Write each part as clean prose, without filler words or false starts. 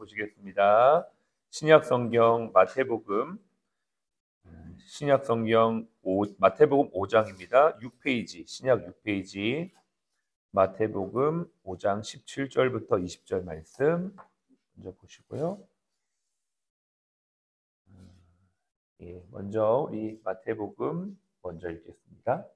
보시겠습니다. 신약성경 마태복음 마태복음 5장입니다. 6페이지 신약 6페이지 마태복음 5장 17절부터 20절 말씀 먼저 보시고요. 먼저 우리 마태복음 먼저 읽겠습니다.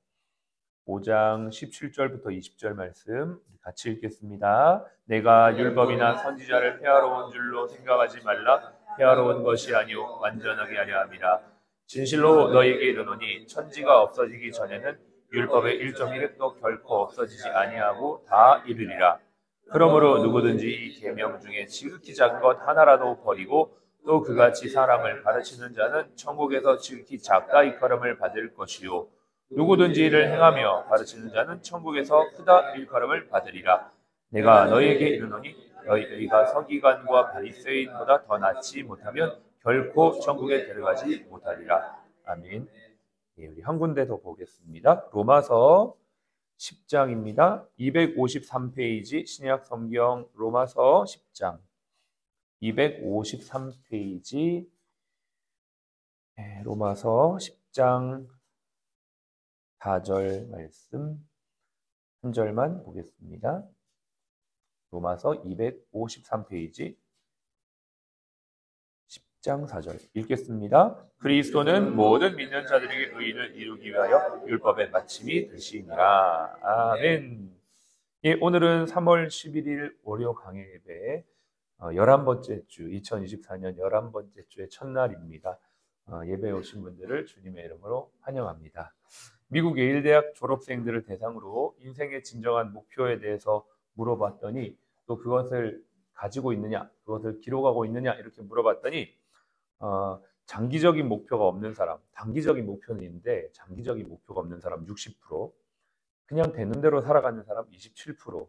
5장 17절부터 20절 말씀 같이 읽겠습니다. 내가 율법이나 선지자를 폐하러 온 줄로 생각하지 말라. 폐하러 온 것이 아니오 완전하게 하려 함이라. 진실로 너희에게 이르노니 천지가 없어지기 전에는 율법의 1.1획도 결코 없어지지 아니하고 다 이르리라. 그러므로 누구든지 이 계명 중에 지극히 작은 것 하나라도 버리고 또 그같이 사람을 가르치는 자는 천국에서 지극히 작다 일컬음을 받을 것이요 누구든지 이를 행하며 가르치는 자는 천국에서 크다 일컬음을 받으리라. 내가 너희에게 이르노니 너희가 서기관과 바리새인보다 더 낫지 못하면 결코 천국에 들어가지 못하리라. 아멘. 우리 한 군데 더 보겠습니다. 로마서 10장입니다. 253페이지 신약 성경 로마서 10장 253페이지 로마서 10장 4절 말씀 한 절만 보겠습니다. 로마서 253페이지 10장 4절 읽겠습니다. 그리스도는 모든 믿는 자들에게 의를 이루기 위하여 율법의 마침이 되시니라. 아멘. 오늘은 3월 11일 월요 강해 예배 11번째 주 2024년 11번째 주의 첫날입니다. 예배에 오신 분들을 주님의 이름으로 환영합니다. 미국 예일대학 졸업생들을 대상으로 인생의 진정한 목표에 대해서 물어봤더니 또 그것을 가지고 있느냐, 그것을 기록하고 있느냐 이렇게 물어봤더니 장기적인 목표가 없는 사람, 단기적인 목표는 있는데 장기적인 목표가 없는 사람 60%, 그냥 되는 대로 살아가는 사람 27%,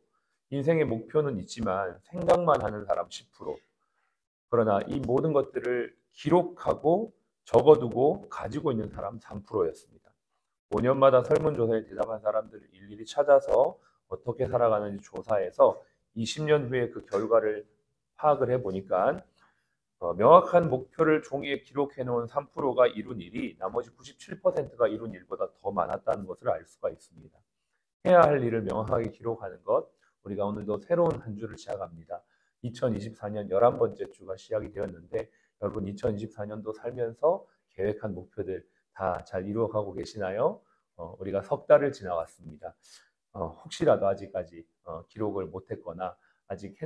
인생의 목표는 있지만 생각만 하는 사람 10%, 그러나 이 모든 것들을 기록하고 적어두고 가지고 있는 사람 3%였습니다. 5년마다 설문조사에 대답한 사람들을 일일이 찾아서 어떻게 살아가는지 조사해서 20년 후에 그 결과를 파악을 해보니까 명확한 목표를 종이에 기록해 놓은 3%가 이룬 일이 나머지 97%가 이룬 일보다 더 많았다는 것을 알 수가 있습니다. 해야 할 일을 명확하게 기록하는 것, 우리가 오늘도 새로운 한 주를 시작합니다. 2024년 11번째 주가 시작이 되었는데 여러분 2024년도 살면서 계획한 목표들 다 잘 이루어가고 계시나요? 우리가 석 달을 지나왔습니다. 혹시라도 아직까지 기록을 못했거나 아직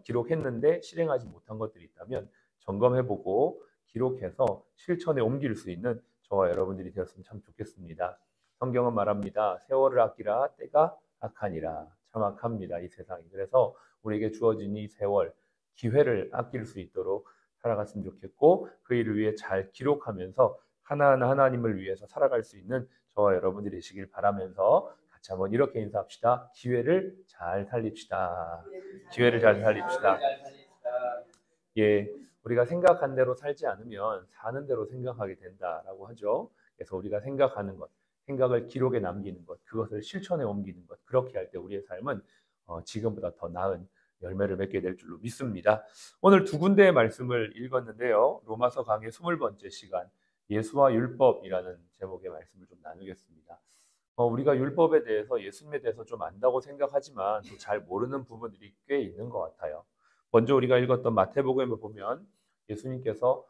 기록했는데 실행하지 못한 것들이 있다면 점검해보고 기록해서 실천에 옮길 수 있는 저와 여러분들이 되었으면 참 좋겠습니다. 성경은 말합니다. 세월을 아끼라 때가 악하니라. 참 악합니다. 이 세상이. 그래서 우리에게 주어진 이 세월, 기회를 아낄 수 있도록 살아갔으면 좋겠고 그 일을 위해 잘 기록하면서 하나하나 하나님을 위해서 살아갈 수 있는 저와 여러분들이 되시길 바라면서 같이 한번 이렇게 인사합시다. 기회를 잘 살립시다. 기회를 잘 살립시다. 예, 우리가 생각한 대로 살지 않으면 사는 대로 생각하게 된다라고 하죠. 그래서 우리가 생각하는 것, 생각을 기록에 남기는 것, 그것을 실천에 옮기는 것, 그렇게 할 때 우리의 삶은 지금보다 더 나은 열매를 맺게 될 줄로 믿습니다. 오늘 두 군데의 말씀을 읽었는데요. 로마서 강의 20번째 시간, 예수와 율법이라는 제목의 말씀을 좀 나누겠습니다. 우리가 율법에 대해서 예수님에 대해서 좀 안다고 생각하지만 또 잘 모르는 부분들이 꽤 있는 것 같아요. 먼저 우리가 읽었던 마태복음에 보면 예수님께서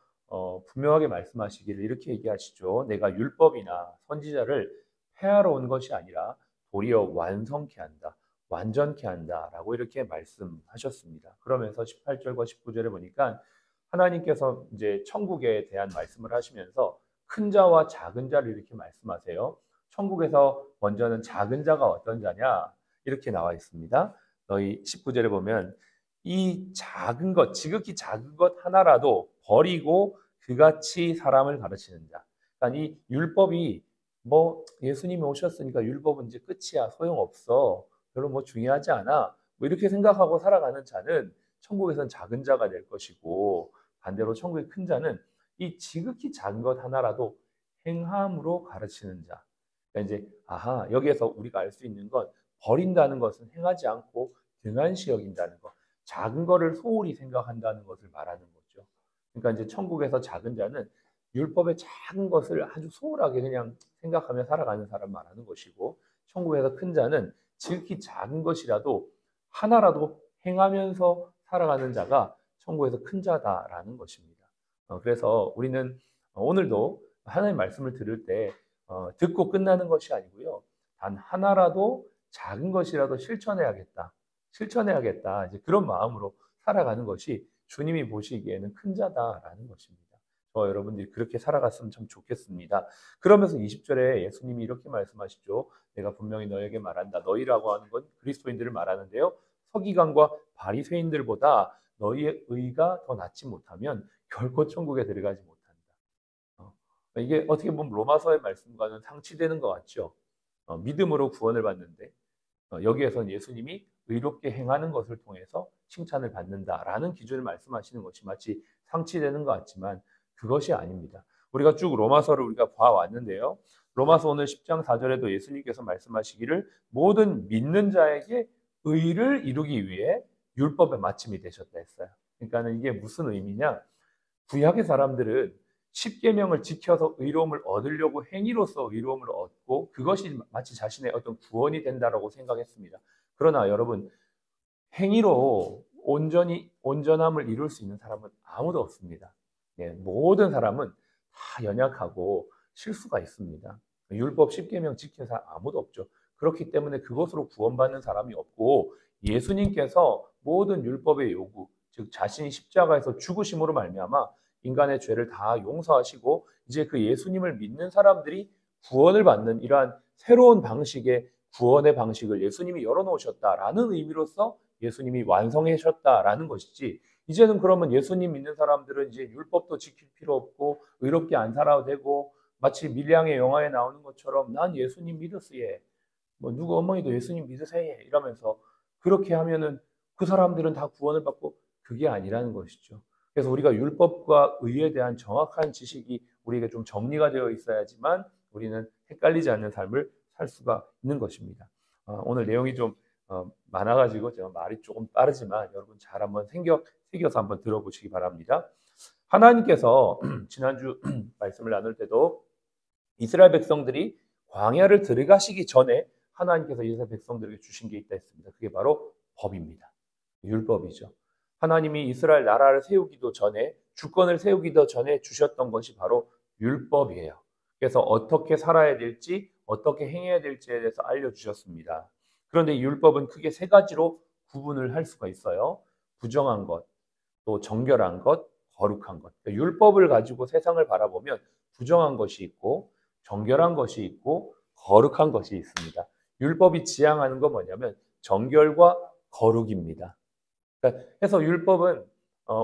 분명하게 말씀하시기를 이렇게 얘기하시죠. 내가 율법이나 선지자를 폐하러 온 것이 아니라 도리어 완성케 한다, 완전케 한다라고 이렇게 말씀하셨습니다. 그러면서 18절과 19절에 보니까 하나님께서 이제 천국에 대한 말씀을 하시면서 큰 자와 작은 자를 이렇게 말씀하세요. 천국에서 먼저는 작은 자가 어떤 자냐 이렇게 나와 있습니다. 너희 19절에 보면 이 작은 것, 지극히 작은 것 하나라도 버리고 그같이 사람을 가르치는 자. 그러니까 이 율법이 예수님이 오셨으니까 율법은 이제 끝이야, 소용없어, 별로 중요하지 않아, 이렇게 생각하고 살아가는 자는 천국에서는 작은 자가 될 것이고 반대로 천국의 큰 자는 이 지극히 작은 것 하나라도 행함으로 가르치는 자. 그러니까 이제 여기에서 우리가 알 수 있는 건 버린다는 것은 행하지 않고 등한시 여긴다는 것. 작은 거를 소홀히 생각한다는 것을 말하는 거죠. 그러니까 이제 천국에서 작은 자는 율법의 작은 것을 아주 소홀하게 그냥 생각하며 살아가는 사람 말하는 것이고, 천국에서 큰 자는 지극히 작은 것이라도 하나라도 행하면서 살아가는 자가 천국에서 큰 자다라는 것입니다. 그래서 우리는 오늘도 하나님의 말씀을 들을 때 듣고 끝나는 것이 아니고요. 단 하나라도 작은 것이라도 실천해야겠다. 이제 그런 마음으로 살아가는 것이 주님이 보시기에는 큰 자다라는 것입니다. 여러분들이 그렇게 살아갔으면 참 좋겠습니다. 그러면서 20절에 예수님이 이렇게 말씀하시죠. 내가 분명히 너에게 말한다. 너희라고 하는 건 그리스도인들을 말하는데요. 서기관과 바리새인들보다 너희의 의가 더 낫지 못하면 결코 천국에 들어가지 못한다. 이게 어떻게 보면 로마서의 말씀과는 상치되는 것 같죠. 믿음으로 구원을 받는데 여기에서는 예수님이 의롭게 행하는 것을 통해서 칭찬을 받는다라는 기준을 말씀하시는 것이 마치 상치되는 것 같지만 그것이 아닙니다. 우리가 쭉 로마서를 우리가 봐왔는데요. 로마서 오늘 10장 4절에도 예수님께서 말씀하시기를 모든 믿는 자에게 의를 이루기 위해 율법의 마침이 되셨다 했어요. 그러니까는 이게 무슨 의미냐? 구약의 사람들은 십계명을 지켜서 의로움을 얻으려고 행위로서 의로움을 얻고 그것이 마치 자신의 어떤 구원이 된다라고 생각했습니다. 그러나 여러분, 행위로 온전함을 이룰 수 있는 사람은 아무도 없습니다. 모든 사람은 다 연약하고 실수가 있습니다. 율법 십계명 지키는 사람 아무도 없죠. 그렇기 때문에 그것으로 구원받는 사람이 없고 예수님께서 모든 율법의 요구, 즉 자신이 십자가에서 죽으심으로 말미암아 인간의 죄를 다 용서하시고 이제 그 예수님을 믿는 사람들이 구원을 받는 이러한 새로운 방식의 구원의 방식을 예수님이 열어놓으셨다라는 의미로서 예수님이 완성하셨다라는 것이지, 이제는 그러면 예수님 믿는 사람들은 이제 율법도 지킬 필요 없고 의롭게 안 살아도 되고 마치 밀양의 영화에 나오는 것처럼 난 예수님 믿으세요. 뭐 누구 어머니도 예수님 믿으세요 이러면서 그렇게 하면은 그 사람들은 다 구원을 받고 그게 아니라는 것이죠. 그래서 우리가 율법과 의에 대한 정확한 지식이 우리에게 좀 정리가 되어 있어야지만 우리는 헷갈리지 않는 삶을 살 수가 있는 것입니다. 오늘 내용이 좀 많아가지고 제가 말이 조금 빠르지만 여러분 잘 한번 새겨서 한번 들어보시기 바랍니다. 하나님께서 지난주 말씀을 나눌 때도 이스라엘 백성들이 광야를 들어가시기 전에 하나님께서 이스라엘 백성들에게 주신 게 있다 했습니다. 그게 바로 법입니다. 율법이죠. 하나님이 이스라엘 나라를 세우기도 전에, 주권을 세우기도 전에 주셨던 것이 바로 율법이에요. 그래서 어떻게 살아야 될지, 어떻게 행해야 될지에 대해서 알려주셨습니다. 그런데 율법은 크게 세 가지로 구분을 할 수가 있어요. 부정한 것, 또 정결한 것, 거룩한 것. 그러니까 율법을 가지고 세상을 바라보면 부정한 것이 있고 정결한 것이 있고 거룩한 것이 있습니다. 율법이 지향하는 건 뭐냐면 정결과 거룩입니다. 그래서 율법은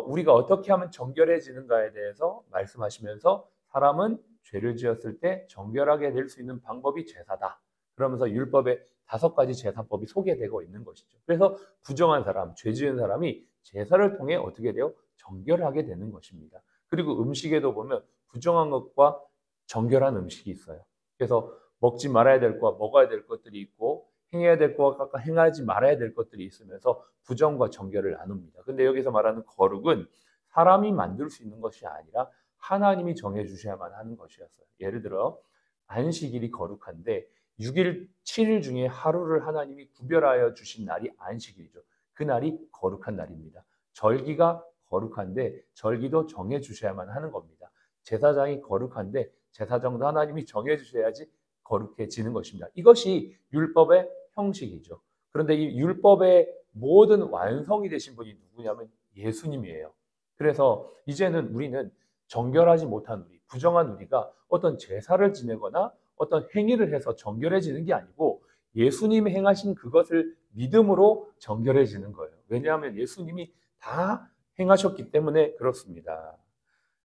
우리가 어떻게 하면 정결해지는가에 대해서 말씀하시면서 사람은 죄를 지었을 때 정결하게 될 수 있는 방법이 제사다. 그러면서 율법의 5가지 제사법이 소개되고 있는 것이죠. 그래서 부정한 사람, 죄 지은 사람이 제사를 통해 어떻게 돼요? 정결하게 되는 것입니다. 그리고 음식에도 보면 부정한 것과 정결한 음식이 있어요. 그래서 먹지 말아야 될 것과 먹어야 될 것들이 있고 행해야 될 것과 행하지 말아야 될 것들이 있으면서 부정과 정결을 나눕니다. 근데 여기서 말하는 거룩은 사람이 만들 수 있는 것이 아니라 하나님이 정해 주셔야만 하는 것이었어요. 예를 들어 안식일이 거룩한데 6일, 7일 중에 하루를 하나님이 구별하여 주신 날이 안식일이죠. 그 날이 거룩한 날입니다. 절기가 거룩한데 절기도 정해 주셔야만 하는 겁니다. 제사장이 거룩한데 제사장도 하나님이 정해 주셔야지 거룩해지는 것입니다. 이것이 율법의 형식이죠. 그런데 이 율법의 모든 완성이 되신 분이 누구냐면 예수님이에요. 그래서 이제는 우리는 정결하지 못한 우리, 부정한 우리가 어떤 제사를 지내거나 어떤 행위를 해서 정결해지는 게 아니고 예수님이 행하신 그것을 믿음으로 정결해지는 거예요. 왜냐하면 예수님이 다 행하셨기 때문에 그렇습니다.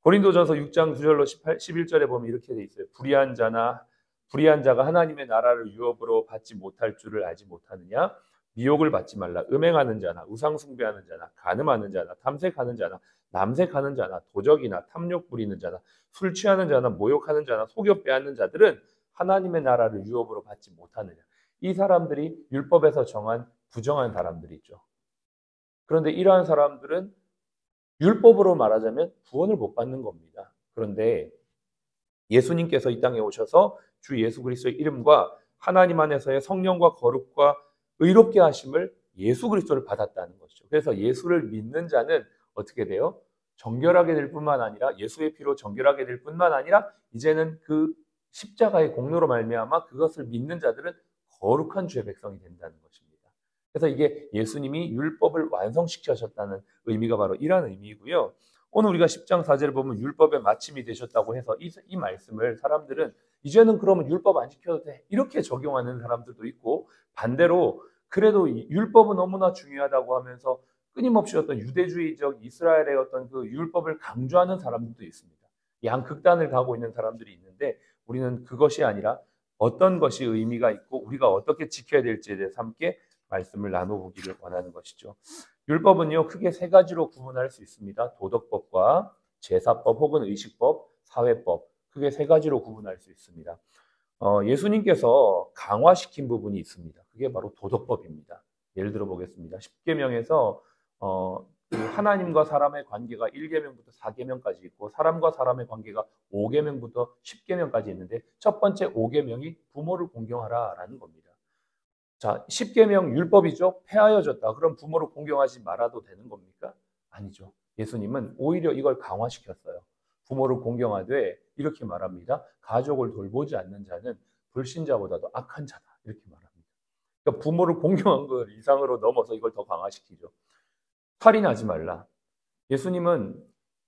고린도전서 6장 9절로 11절에 보면 이렇게 돼 있어요. 불의한 자가 하나님의 나라를 유업으로 받지 못할 줄을 알지 못하느냐? 미혹을 받지 말라. 음행하는 자나 우상 숭배하는 자나 간음하는 자나 탐색하는 자나 남색하는 자나 도적이나 탐욕 부리는 자나 술 취하는 자나 모욕하는 자나 속여 빼앗는 자들은 하나님의 나라를 유업으로 받지 못하느냐. 이 사람들이 율법에서 정한 부정한 사람들이죠. 그런데 이러한 사람들은 율법으로 말하자면 구원을 못 받는 겁니다. 그런데 예수님께서 이 땅에 오셔서 주 예수 그리스도의 이름과 하나님 안에서의 성령과 거룩과 의롭게 하심을 예수 그리스도를 받았다는 것이죠. 그래서 예수를 믿는 자는 어떻게 돼요? 정결하게 될 뿐만 아니라 예수의 피로 정결하게 될 뿐만 아니라 이제는 그 십자가의 공로로 말미암아 그것을 믿는 자들은 거룩한 주의 백성이 된다는 것입니다. 그래서 이게 예수님이 율법을 완성시키셨다는 의미가 바로 이런 의미이고요. 오늘 우리가 10장 4절을 보면 율법의 마침이 되셨다고 해서 이 말씀을 사람들은 이제는 그러면 율법 안 지켜도 돼 이렇게 적용하는 사람들도 있고, 반대로 그래도 율법은 너무나 중요하다고 하면서 끊임없이 어떤 유대주의적 이스라엘의 어떤 그 율법을 강조하는 사람들도 있습니다. 양극단을 가고 있는 사람들이 있는데 우리는 그것이 아니라 어떤 것이 의미가 있고 우리가 어떻게 지켜야 될지에 대해서 함께 말씀을 나눠보기를 원하는 것이죠. 율법은요, 크게 세 가지로 구분할 수 있습니다. 도덕법과 제사법 혹은 의식법, 사회법, 크게 세 가지로 구분할 수 있습니다. 예수님께서 강화시킨 부분이 있습니다. 그게 바로 도덕법입니다. 예를 들어 보겠습니다. 10계명에서 하나님과 사람의 관계가 1계명부터 4계명까지 있고 사람과 사람의 관계가 5계명부터 10계명까지 있는데 첫 번째 5계명이 부모를 공경하라라는 겁니다. 자, 10계명 율법이죠. 폐하여졌다. 그럼 부모를 공경하지 말아도 되는 겁니까? 아니죠. 예수님은 오히려 이걸 강화시켰어요. 부모를 공경하되 이렇게 말합니다. 가족을 돌보지 않는 자는 불신자보다도 악한 자다. 이렇게 말합니다. 그러니까 부모를 공경한 것 이상으로 넘어서 이걸 더 강화시키죠. 살인하지 말라. 예수님은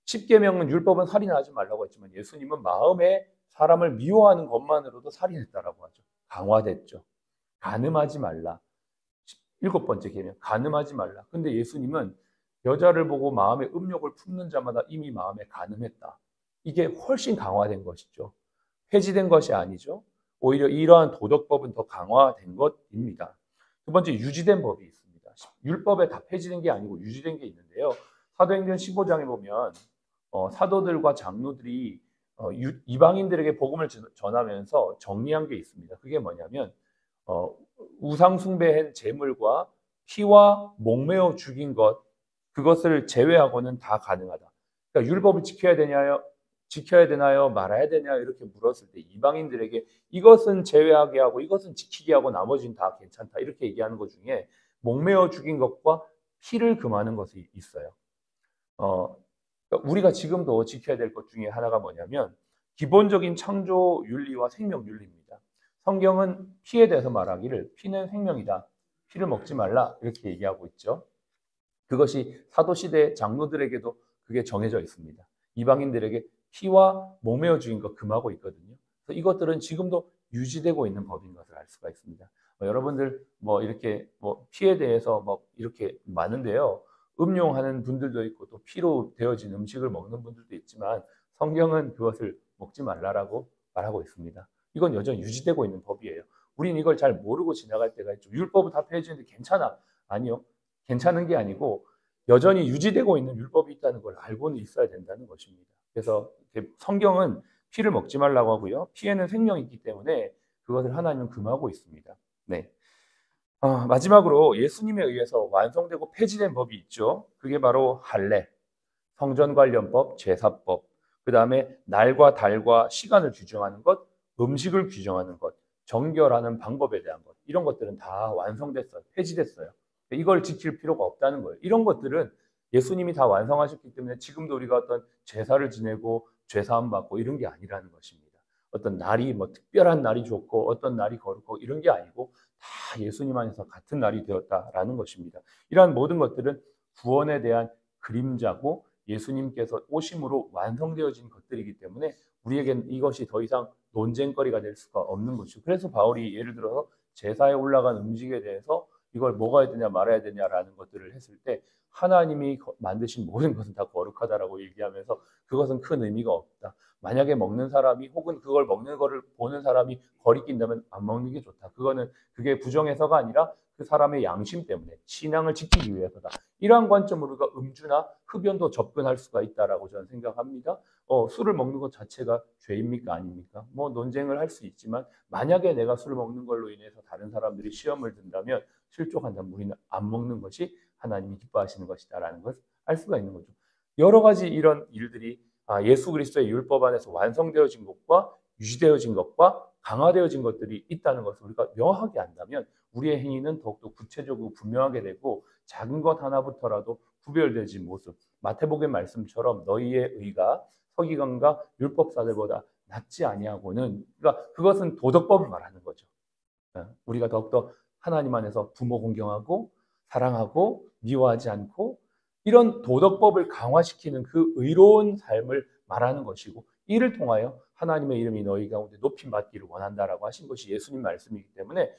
10계명은 율법은 살인하지 말라고 했지만 예수님은 마음에 사람을 미워하는 것만으로도 살인했다라고 하죠. 강화됐죠. 간음하지 말라. 7번째 계명, 간음하지 말라. 근데 예수님은 여자를 보고 마음에 음욕을 품는 자마다 이미 마음에 간음했다. 이게 훨씬 강화된 것이죠. 폐지된 것이 아니죠. 오히려 이러한 도덕법은 더 강화된 것입니다. 두 번째, 유지된 법이 있습니다. 율법에 다 폐지된 게 아니고 유지된 게 있는데요. 사도행전 15장에 보면 사도들과 장로들이 이방인들에게 복음을 전하면서 정리한 게 있습니다. 그게 뭐냐면 우상 숭배한 제물과 피와 목매어 죽인 것, 그것을 제외하고는 다 가능하다. 그러니까 율법을 지켜야 되나요? 말아야 되나요? 이렇게 물었을 때 이방인들에게 이것은 제외하게 하고 이것은 지키게 하고 나머지는 다 괜찮다. 이렇게 얘기하는 것 중에 목매어 죽인 것과 피를 금하는 것이 있어요. 그러니까 우리가 지금도 지켜야 될 것 중에 하나가 뭐냐면 기본적인 창조 윤리와 생명 윤리입니다. 성경은 피에 대해서 말하기를 피는 생명이다. 피를 먹지 말라. 이렇게 얘기하고 있죠. 그것이 사도시대 장로들에게도 그게 정해져 있습니다. 이방인들에게 피와 목매어 죽인 것 금하고 있거든요. 그래서 이것들은 지금도 유지되고 있는 법인 것을 알 수가 있습니다. 여러분들 이렇게 피에 대해서 이렇게 많은데요. 음용하는 분들도 있고 또 피로 되어진 음식을 먹는 분들도 있지만 성경은 그것을 먹지 말라라고 말하고 있습니다. 이건 여전히 유지되고 있는 법이에요. 우리는 이걸 잘 모르고 지나갈 때가 있죠. 율법은 다 폐지했는데 괜찮아. 아니요. 괜찮은 게 아니고 여전히 유지되고 있는 율법이 있다는 걸 알고는 있어야 된다는 것입니다. 그래서 성경은 피를 먹지 말라고 하고요. 피에는 생명이 있기 때문에 그것을 하나님은 금하고 있습니다. 네. 마지막으로 예수님에 의해서 완성되고 폐지된 법이 있죠. 그게 바로 할례, 성전 관련법, 제사법, 그 다음에 날과 달과 시간을 규정하는 것, 음식을 규정하는 것, 정결하는 방법에 대한 것, 이런 것들은 다 완성됐어요. 폐지됐어요. 이걸 지킬 필요가 없다는 거예요. 이런 것들은 예수님이 다 완성하셨기 때문에 지금도 우리가 어떤 제사를 지내고 죄사함 받고 이런 게 아니라는 것입니다. 어떤 날이 특별한 날이 좋고 어떤 날이 거룩하고 이런 게 아니고 다 예수님 안에서 같은 날이 되었다라는 것입니다. 이러한 모든 것들은 구원에 대한 그림자고 예수님께서 오심으로 완성되어진 것들이기 때문에 우리에게는 이것이 더 이상 논쟁거리가 될 수가 없는 것이죠. 그래서 바울이 예를 들어서 제사에 올라간 음식에 대해서 이걸 먹어야 되냐 말아야 되냐라는 것들을 했을 때 하나님이 만드신 모든 것은 다 거룩하다라고 얘기하면서 그것은 큰 의미가 없다. 만약에 먹는 사람이 혹은 그걸 먹는 거를 보는 사람이 거리낀다면 안 먹는 게 좋다. 그게 부정해서가 아니라 그 사람의 양심 때문에 신앙을 지키기 위해서다. 이러한 관점으로 우리가 음주나 흡연도 접근할 수가 있다라고 저는 생각합니다. 술을 먹는 것 자체가 죄입니까 아닙니까? 논쟁을 할 수 있지만 만약에 내가 술을 먹는 걸로 인해서 다른 사람들이 시험을 든다면 실족한다면 우리는 안 먹는 것이 하나님이 기뻐하시는 것이다라는 것을 알 수가 있는 거죠. 여러 가지 이런 일들이 예수 그리스도의 율법 안에서 완성되어진 것과 유지되어진 것과 강화되어진 것들이 있다는 것을 우리가 명확하게 안다면 우리의 행위는 더욱더 구체적이고 분명하게 되고 작은 것 하나부터라도 구별되진 모습, 마태복음 말씀처럼 너희의 의가 서기관과 율법사들보다 낫지 아니하고는, 그러니까 그것은 도덕법을 말하는 거죠. 우리가 더욱더 하나님 안에서 부모 공경하고 사랑하고 미워하지 않고 이런 도덕법을 강화시키는 그 의로운 삶을 말하는 것이고, 이를 통하여 하나님의 이름이 너희 가운데 높임받기를 원한다라고 하신 것이 예수님 말씀이기 때문에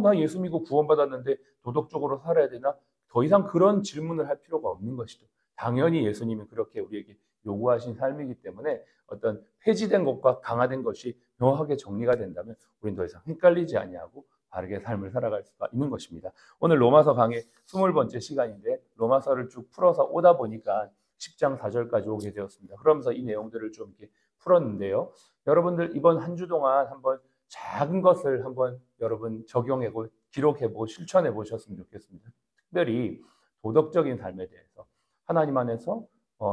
나 예수 믿고 구원받았는데 도덕적으로 살아야 되나? 더 이상 그런 질문을 할 필요가 없는 것이죠. 당연히 예수님이 그렇게 우리에게 요구하신 삶이기 때문에 어떤 폐지된 것과 강화된 것이 명확하게 정리가 된다면 우리는 더 이상 헷갈리지 아니하고 바르게 삶을 살아갈 수가 있는 것입니다. 오늘 로마서 강의 20번째 시간인데 로마서를 쭉 풀어서 오다 보니까 10장 4절까지 오게 되었습니다. 그러면서 이 내용들을 좀 이렇게 풀었는데요. 여러분들 이번 한 주 동안 한번 작은 것을 한번 여러분 적용해보고 기록해보고 실천해 보셨으면 좋겠습니다. 특별히 도덕적인 삶에 대해서 하나님 안에서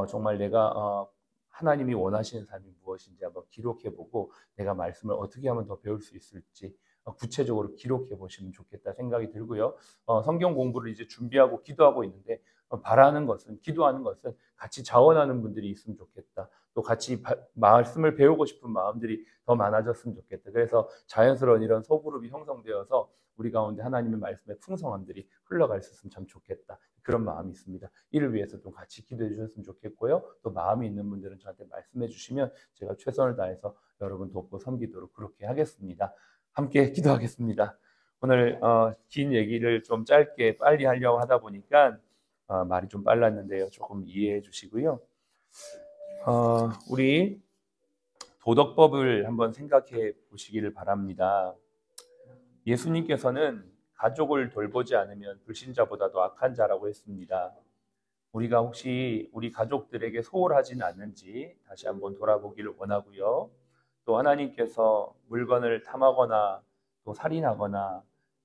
정말 내가 하나님이 원하시는 삶이 무엇인지 한번 기록해보고 내가 말씀을 어떻게 하면 더 배울 수 있을지 구체적으로 기록해 보시면 좋겠다 생각이 들고요. 성경 공부를 이제 준비하고 기도하고 있는데 바라는 것은, 기도하는 것은 같이 자원하는 분들이 있으면 좋겠다. 또 같이 말씀을 배우고 싶은 마음들이 더 많아졌으면 좋겠다. 그래서 자연스러운 이런 소그룹이 형성되어서 우리 가운데 하나님의 말씀의 풍성함들이 흘러갈 수 있으면 참 좋겠다. 그런 마음이 있습니다. 이를 위해서 좀 같이 기도해 주셨으면 좋겠고요. 또 마음이 있는 분들은 저한테 말씀해 주시면 제가 최선을 다해서 여러분 돕고 섬기도록 그렇게 하겠습니다. 함께 기도하겠습니다. 오늘 긴 얘기를 좀 짧게 빨리 하려고 하다 보니까 말이 좀 빨랐는데요. 조금 이해해 주시고요. 우리 도덕법을 한번 생각해 보시기를 바랍니다. 예수님께서는 가족을 돌보지 않으면 불신자보다도 악한 자라고 했습니다. 우리가 혹시 우리 가족들에게 소홀하지는 않는지 다시 한번 돌아보기를 원하고요. 또 하나님께서 물건을 탐하거나 또 살인하거나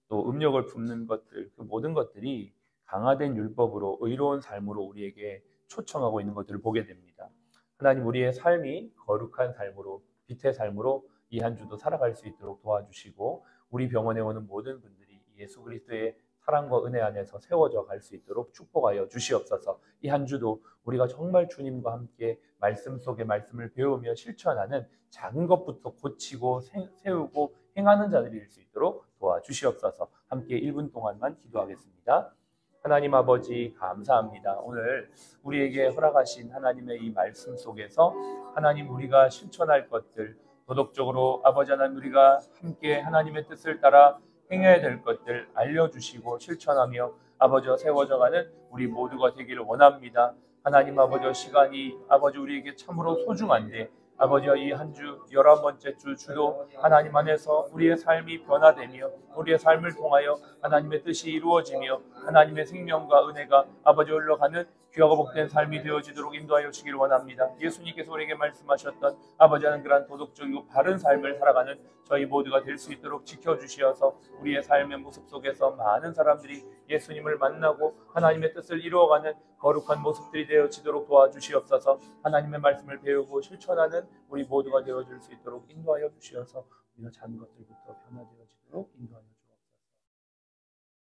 또 음욕을 품는 것들, 그 모든 것들이 강화된 율법으로 의로운 삶으로 우리에게 초청하고 있는 것들을 보게 됩니다. 하나님 우리의 삶이 거룩한 삶으로, 빛의 삶으로 이 한 주도 살아갈 수 있도록 도와주시고 우리 병원에 오는 모든 분들이 예수 그리스도의 사랑과 은혜 안에서 세워져 갈 수 있도록 축복하여 주시옵소서. 이 한 주도 우리가 정말 주님과 함께 말씀 속에 말씀을 배우며 실천하는 작은 것부터 고치고 세우고 행하는 자들이 될 수 있도록 도와주시옵소서. 함께 1분 동안만 기도하겠습니다. 하나님 아버지 감사합니다. 오늘 우리에게 허락하신 하나님의 이 말씀 속에서 하나님 우리가 실천할 것들, 도덕적으로 아버지 하나님 우리가 함께 하나님의 뜻을 따라 행해야 될 것들 알려주시고 실천하며 아버지와 세워져가는 우리 모두가 되기를 원합니다. 하나님 아버지와 시간이 아버지 우리에게 참으로 소중한데 아버지와 이 한 주 11번째 주도 하나님 안에서 우리의 삶이 변화되며 우리의 삶을 통하여 하나님의 뜻이 이루어지며 하나님의 생명과 은혜가 아버지와 흘러가는 귀하고 복된 삶이 되어지도록 인도하여 주기를 원합니다. 예수님께서 우리에게 말씀하셨던 아버지 하는 그런 도덕적이고 바른 삶을 살아가는 저희 모두가 될 수 있도록 지켜주시어서 우리의 삶의 모습 속에서 많은 사람들이 예수님을 만나고 하나님의 뜻을 이루어가는 거룩한 모습들이 되어지도록 도와주시옵소서. 하나님의 말씀을 배우고 실천하는 우리 모두가 되어줄 수 있도록 인도하여 주시어서 우리가 작은 것들부터 변화되어지도록 인도하여 주옵소서.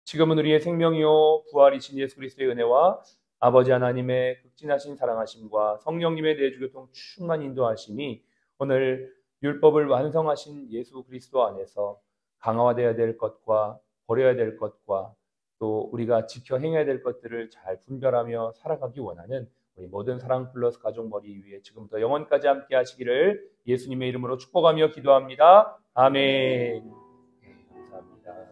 지금은 우리의 생명이요 부활이신 예수 그리스도의 은혜와 아버지 하나님의 극진하신 사랑하심과 성령님의 내주교통 충만 인도하심이 오늘 율법을 완성하신 예수 그리스도 안에서 강화되어야 될 것과 버려야 될 것과 또 우리가 지켜 행해야 될 것들을 잘 분별하며 살아가기 원하는 우리 모든 사랑 플러스 가족 머리 위에 지금부터 영원까지 함께 하시기를 예수님의 이름으로 축복하며 기도합니다. 아멘.